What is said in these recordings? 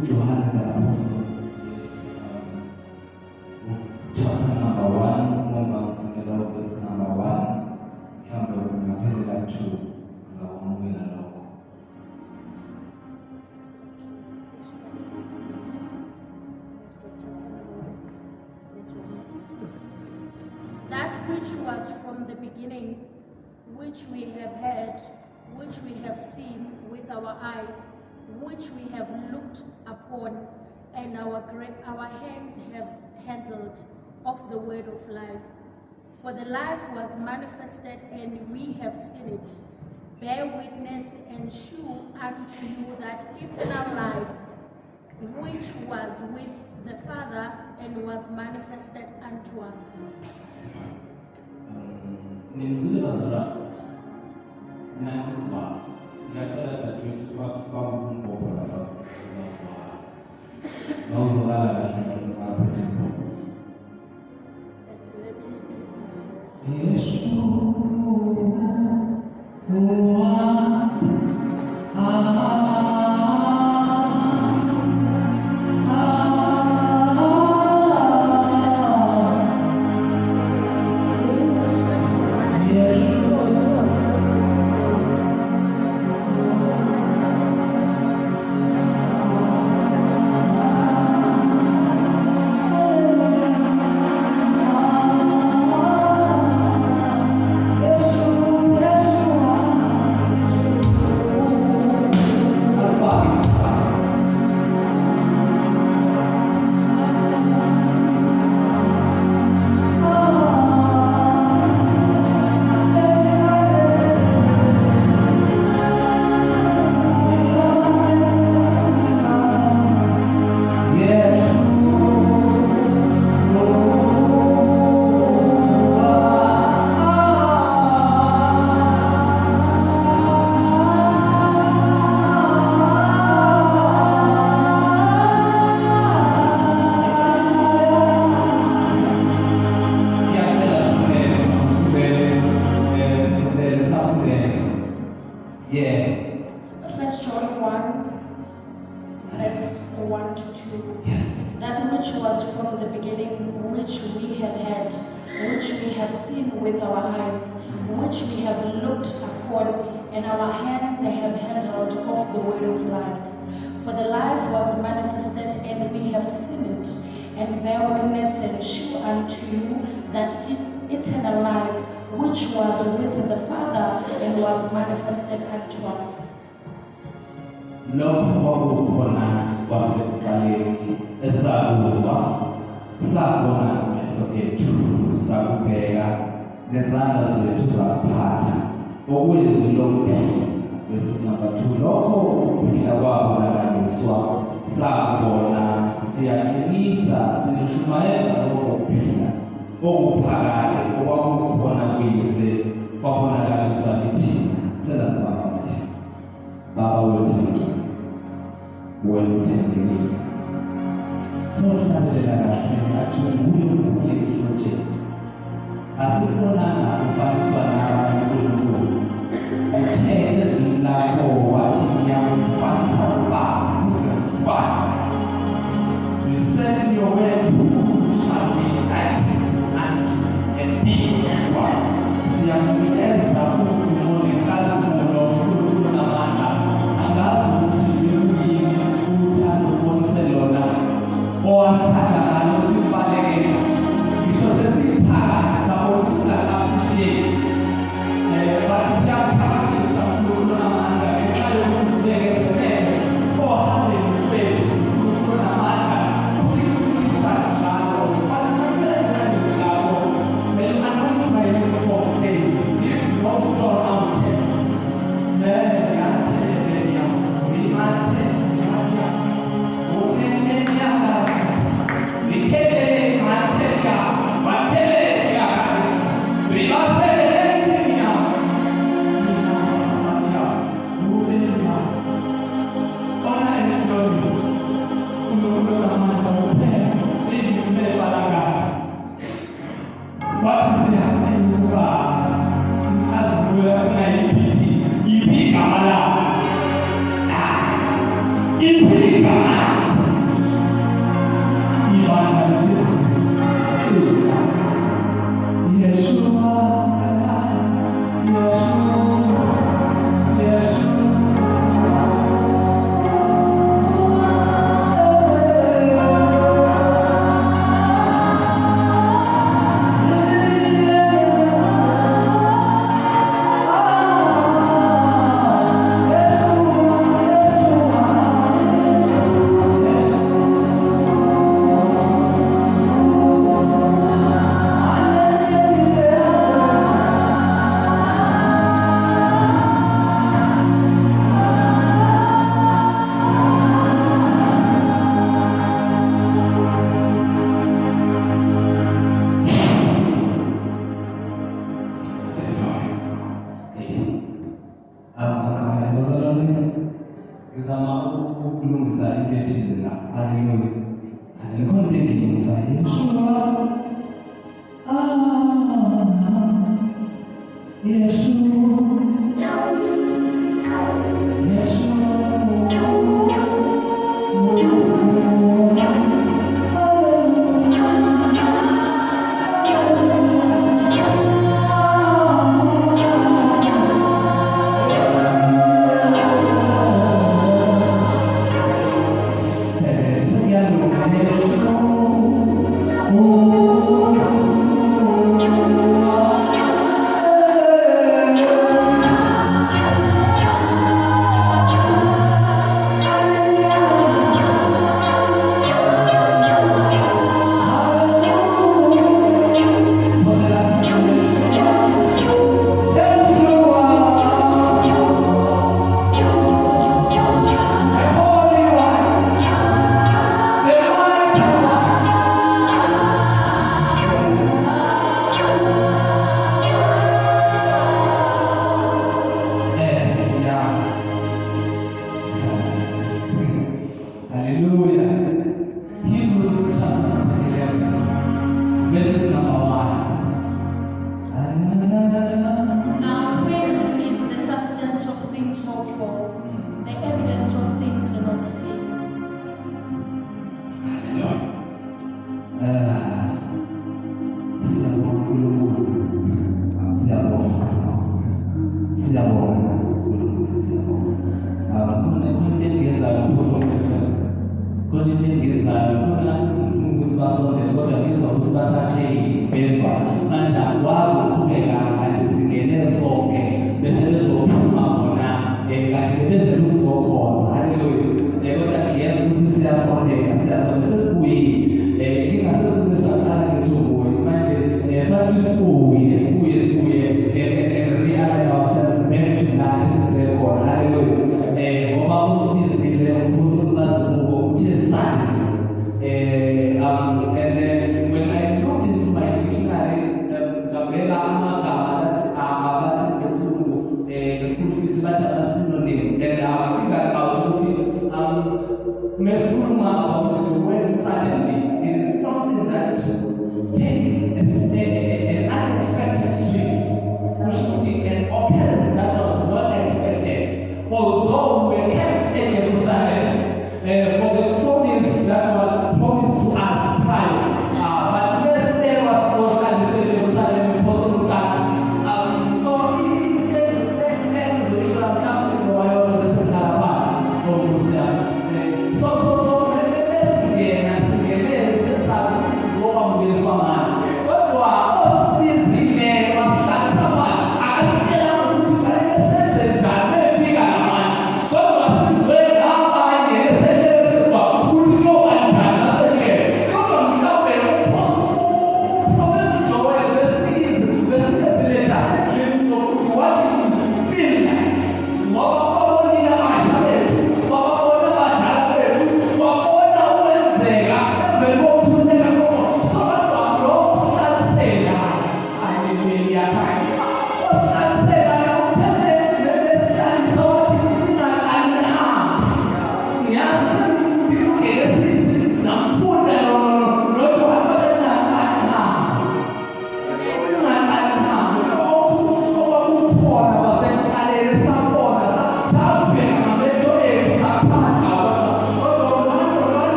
Johann the Apostle is chapter number 1, verse number 1, mhlambe ungaphelela 2 uzawamukela lokho. That which was from the beginning, which we have heard, which we have seen with our eyes, which we have looked upon, and our hands have handled of the word of life. For the life was manifested, and we have seen it. Bear witness and shew unto you that eternal life, which was with the Father and was manifested unto us. Nizule bazalwane, nayakuzwa, ngiyacela dadewethu bakumbopho lapha uzawuzwakala kahle kahle ngaphethe impupho. First John 1, verse 1 to 2. Yes. That which was from the beginning, which we have heard, which we have seen with our eyes, which we have looked upon, and our hands have handled of the word of life. For the life was manifested, and we have seen it, and bear witness and shew unto you that eternal life, which was with the Father and was manifested unto us. Lokho kwakukhona kwasekuqaleni esakuzwa, sakubona amehlo ethu, sakubheka nezandla zethu zaphatha okuyizwi lokuphila. Verse number 2, lokho ukuphila kwabonakaliswa, sakubona, siyaqinisa, sinishumayeza lokho kuphila okuphakade okwakukhona kuyise kwabonakaliswa kithina. Cela sibamba amehlo. Baba wethu wena uthembekile, sohlabelela kahle ngathi nguye ukhule ihlotsheni. Asibonanga kufaniswa nawe uNkulunkulu. Uthe ezwini lakho wathi ngiyamfanisa ubaba uzimfana. You said in your word, who shall be like unto and be equal. Siyamnikeza umnikazi uNkulunkulu namandla, angazi ukuthi uyini uthando sibonise lona owasithatha ngalo sibalekela. Ngisho sesiphakathi sabona usungaka-appreciate ngizama ukulungisa into ethize la. Haleluya. Haleluya. Konke ngilungisa Yeshua.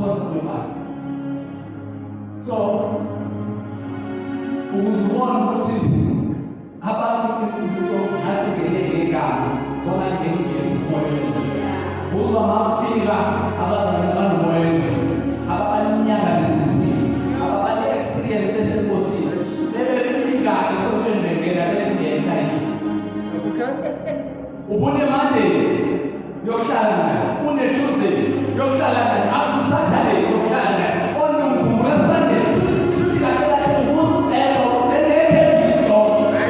ukukhonza kwemali. So ukuzibona ukuthi abantu imfundiso athi ngenye igama bona ngene uJesu umoya uzwa mafika abazalwane banomoya ababaliminyaka besinzile ababali-experience esenkosini bebefika esontweni bengena bethi ngiyayihlayisa. Ubune-Monday yokuhlala naye, une-Tuesday yokuhlala naye, up to Saturday yokuhlala naye, onungula Sunday futhi kahle kahle ukuzicela ubeleke lonke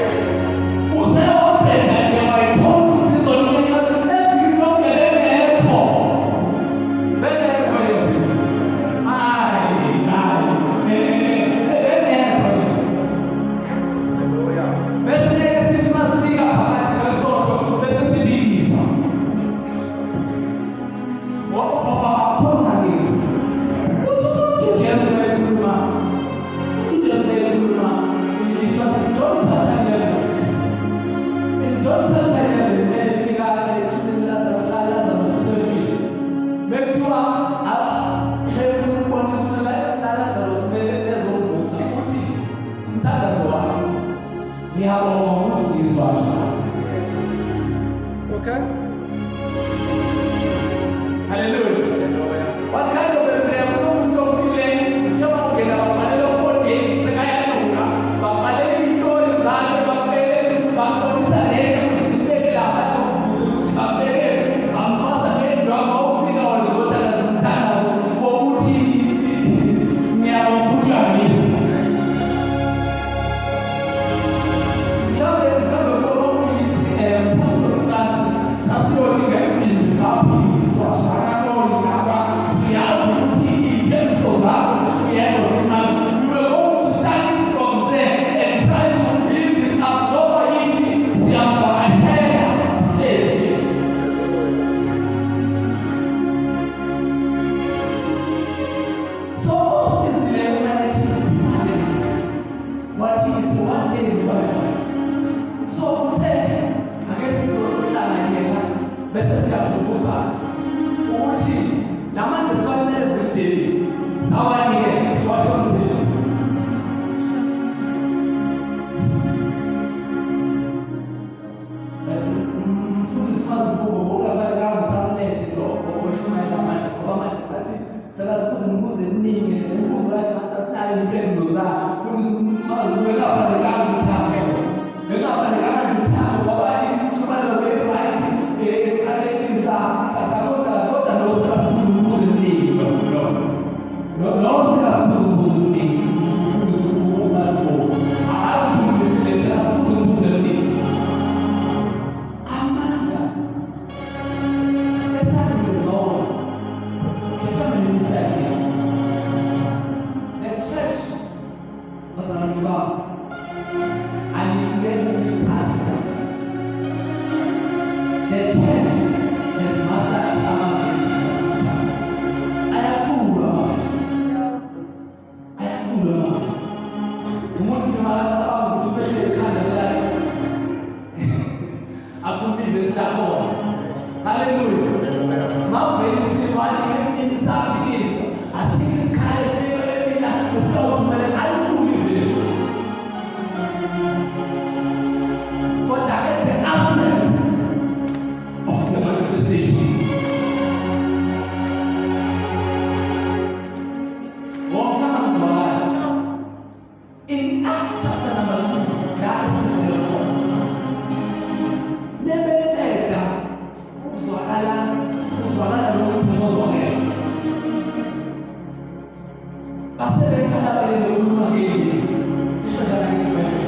uzewabheka nje wayithola izonika every lonke bengekho bese sithi masifika phakathi kwesonto bese sidinisa wakhona ngizwe uthi uJesu ekhuluma in John chapter 11. In John chapter 11 befika ethuneni Lazarus sefile bekuthiwa befuna ukubona ithuna Lazarus bezovusa futhi umthandazo wami ngiyabonga ukuthi ngizwa njalo. Okay? Hallelujah. What kind of a prayer? Umuntu ofile uthoba ungena babalelo 4 days sekayanuka babalele itori zakhe babonisa nene ukuthi sibeke lapha ukuthi babeke bamfasa ngendaba ufika wona zotana zomthandazo wokuthi ngiyabonga ngizwa. Mhlawumbe kuba kuyithi Apostle Nkathi sasiyothi ngempilo saphingiswa shakaloni naba siyazi ukuthi iy'ntengiso zakho zikuyebo zemali. We were going to start from there and try to build it up. Ngoba yini siyavakashela hlezi. So ofisile unathi sale wathi it's one day revival. So uthe ake sizohlanganyela bese siyakhumbuza ukuthi namanje sonke every day sawanike siwasho umzimba. Mfundisi mazibuko bokafanele ngisamlethe lo okushumayela manje ngoba manje bathi sekazibuze imibuzo eminingi nemibuzo yakhe manje asinayo impendulo zayo. Mfundisi mazibuko bekafanele ngithambe bekafanele ngithambe ngoba ichumayela be-right ekhaleni sasakodwa lo sekasibuza imibuzo eminingi lo sekasibuza imibuzo eminingi. Mfundisi mazibuko akazi ukuthi ngifile sekasibuza imibuzo eminingi. In Acts chapter number 2, that is the miracle. Nebeteka uzwakala lokuthi uzwakela. Basebekhala balele ukukhuluma ngeli. Isho njalo ngithi manje.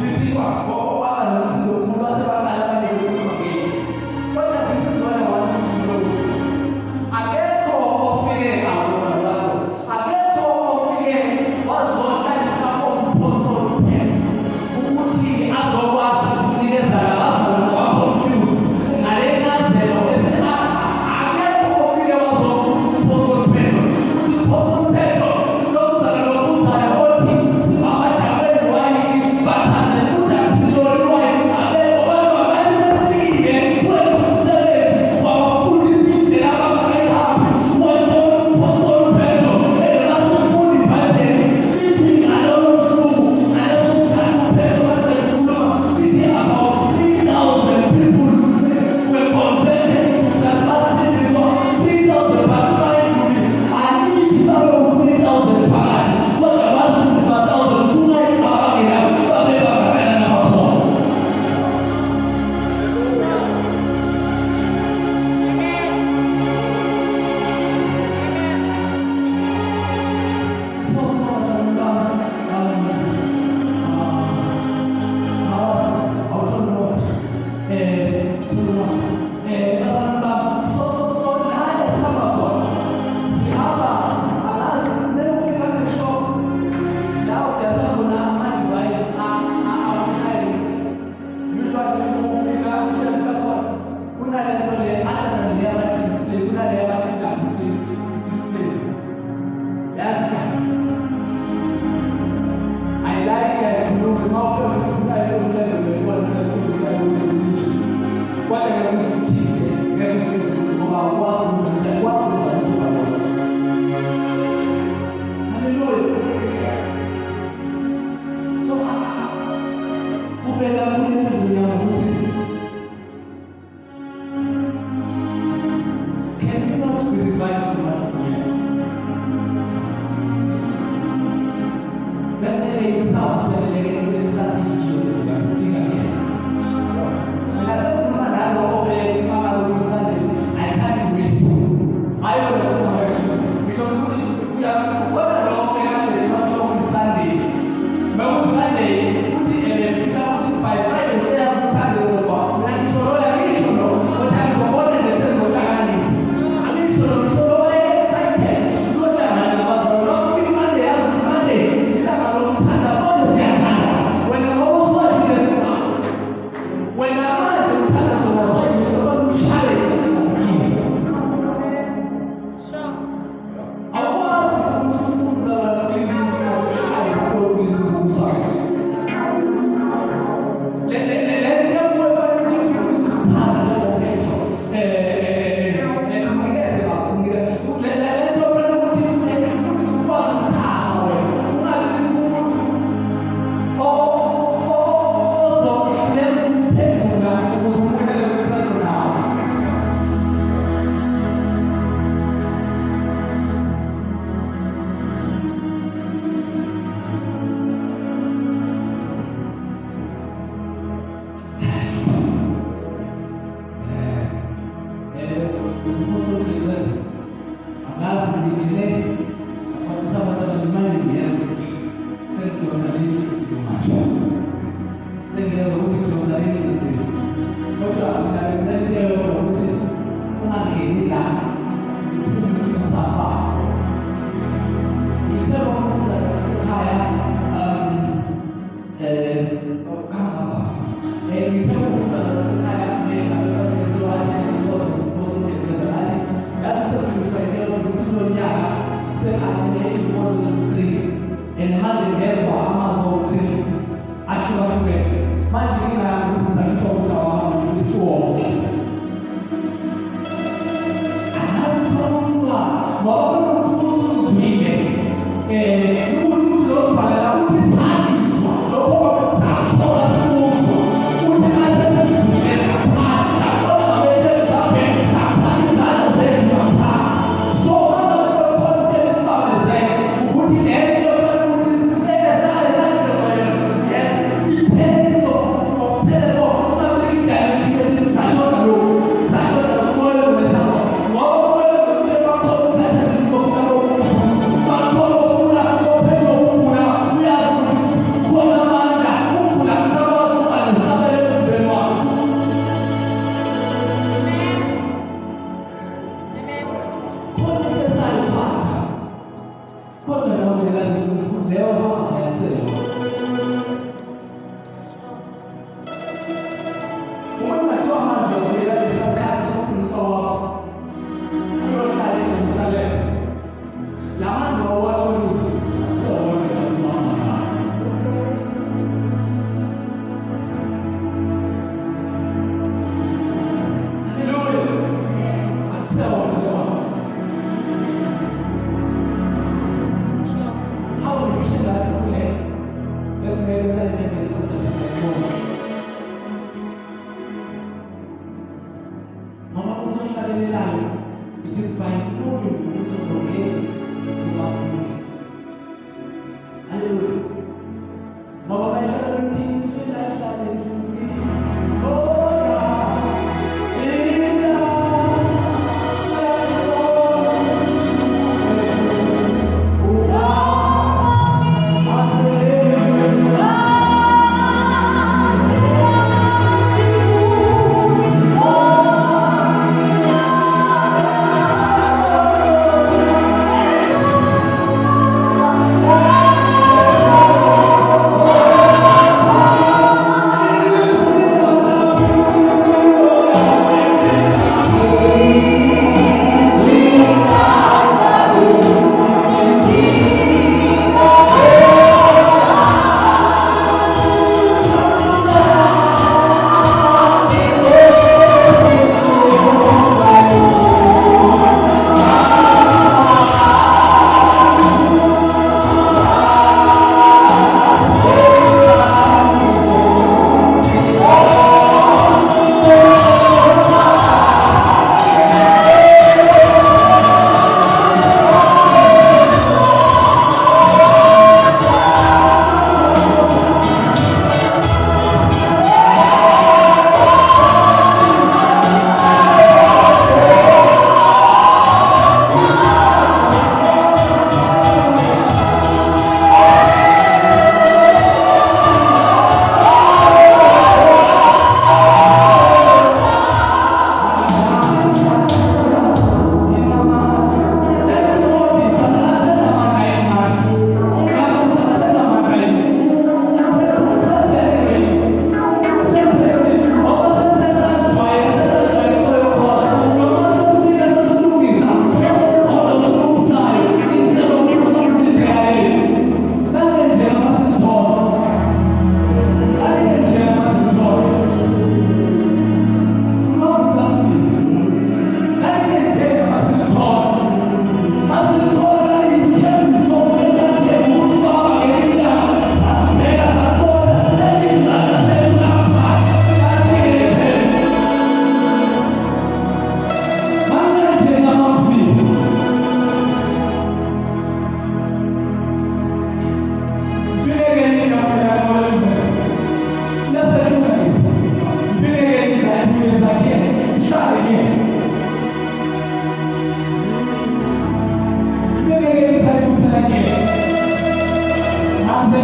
Lithi kwaba nomsindo umuntu basebakhala balele ukukhuluma ngeli. Kodwa this is what I want you to know. Akekho ofike abona akekho ofike wazohlalisa umpostoli Petro ukuthi azokwazi ukunikeza abazalwane ba-confused ngale ncazelo akekho ofike wazokuthi umpostoli Petro ukuthi umpostoli Petro lomzala lokuzala othi singabajabeli wayini bathaze ukuthi akusiloli wayini abekho Mama uzoshalela Bengeke ngisayibusela ngeke. Naze